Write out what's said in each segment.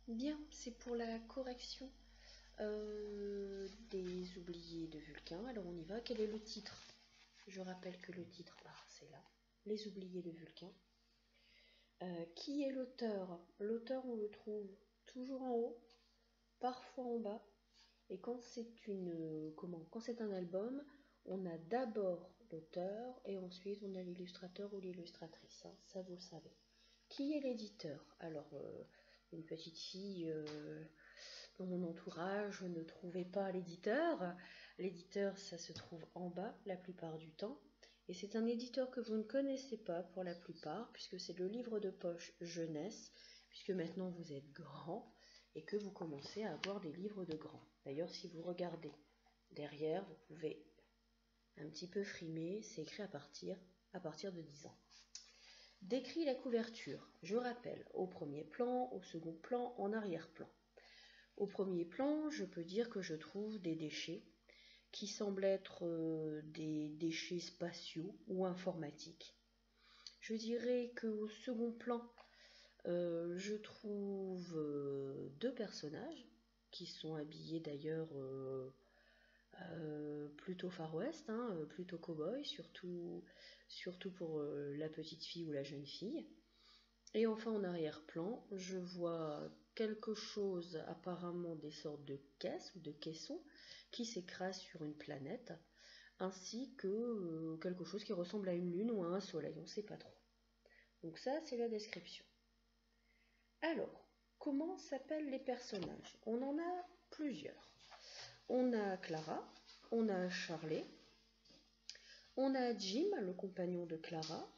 Bien, c'est pour la correction des oubliés de Vulcain. Alors on y va. Quel est le titre? Je rappelle que le titre, c'est là. Les oubliés de Vulcain. Qui est l'auteur? L'auteur, on le trouve toujours en haut, parfois en bas. Et quand c'est quand c'est un album, on a d'abord l'auteur et ensuite on a l'illustrateur ou l'illustratrice. Hein, ça, vous le savez. Qui est l'éditeur? Alors, une petite fille dans mon entourage ne trouvait pas l'éditeur. L'éditeur, ça se trouve en bas la plupart du temps. Et c'est un éditeur que vous ne connaissez pas pour la plupart, puisque c'est le livre de poche jeunesse, puisque maintenant vous êtes grand et que vous commencez à avoir des livres de grands. D'ailleurs, si vous regardez derrière, vous pouvez un petit peu frimer, c'est écrit à partir de 10 ans. Décrit la couverture, je rappelle, au premier plan, au second plan, en arrière-plan. Au premier plan, je peux dire que je trouve des déchets qui semblent être des déchets spatiaux ou informatiques. Je dirais qu'au second plan, je trouve deux personnages qui sont habillés d'ailleurs plutôt Far West, hein, plutôt cow-boy, surtout pour la petite fille ou la jeune fille. Et enfin en arrière-plan, je vois quelque chose, apparemment des sortes de caisses ou de caissons, qui s'écrasent sur une planète, ainsi que quelque chose qui ressemble à une lune ou à un soleil, on ne sait pas trop. Donc ça, c'est la description. Alors, comment s'appellent les personnages? On en a plusieurs. On a Clara, on a Charlie, on a Jim, le compagnon de Clara,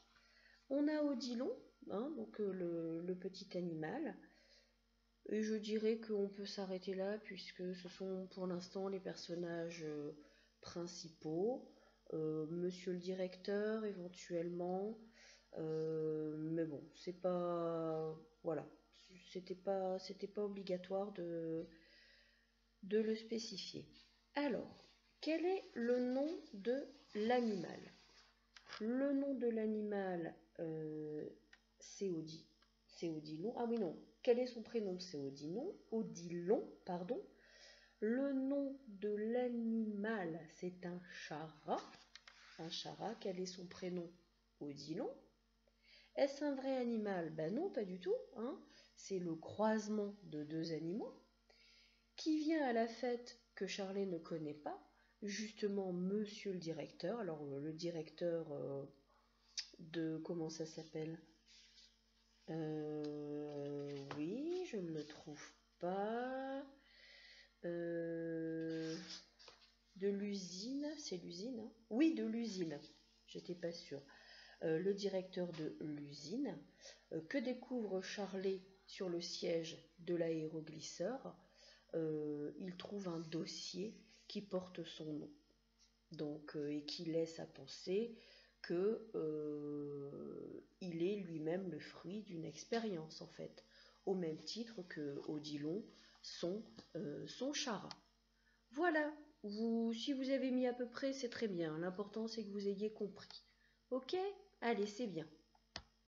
on a Odilon, hein, donc le petit animal. Et je dirais qu'on peut s'arrêter là puisque ce sont pour l'instant les personnages principaux. Monsieur le directeur éventuellement. Mais bon, c'est pas... Voilà. C'était pas obligatoire de le spécifier. Alors, quel est le nom de l'animal? Le nom de l'animal, c'est Odilon. Ah oui, non. Quel est son prénom? C'est Odilon, pardon. Le nom de l'animal, c'est un chara. Un chara, quel est son prénom? Odilon. Est-ce un vrai animal? Ben non, pas du tout. Hein. C'est le croisement de deux animaux. Qui vient à la fête que Charlie ne connaît pas? Justement, monsieur le directeur. Alors, le directeur de... Comment ça s'appelle? Oui, je ne le trouve pas. De l'usine, c'est l'usine, hein? Oui, de l'usine. J'étais pas sûre. Le directeur de l'usine. Que découvre Charlie sur le siège de l'aéroglisseur? Il trouve un dossier qui porte son nom. Donc, et qui laisse à penser que il est lui-même le fruit d'une expérience en fait, au même titre que Odilon, son chara. Voilà, si vous avez mis à peu près, c'est très bien. L'important c'est que vous ayez compris. Ok? Allez, c'est bien.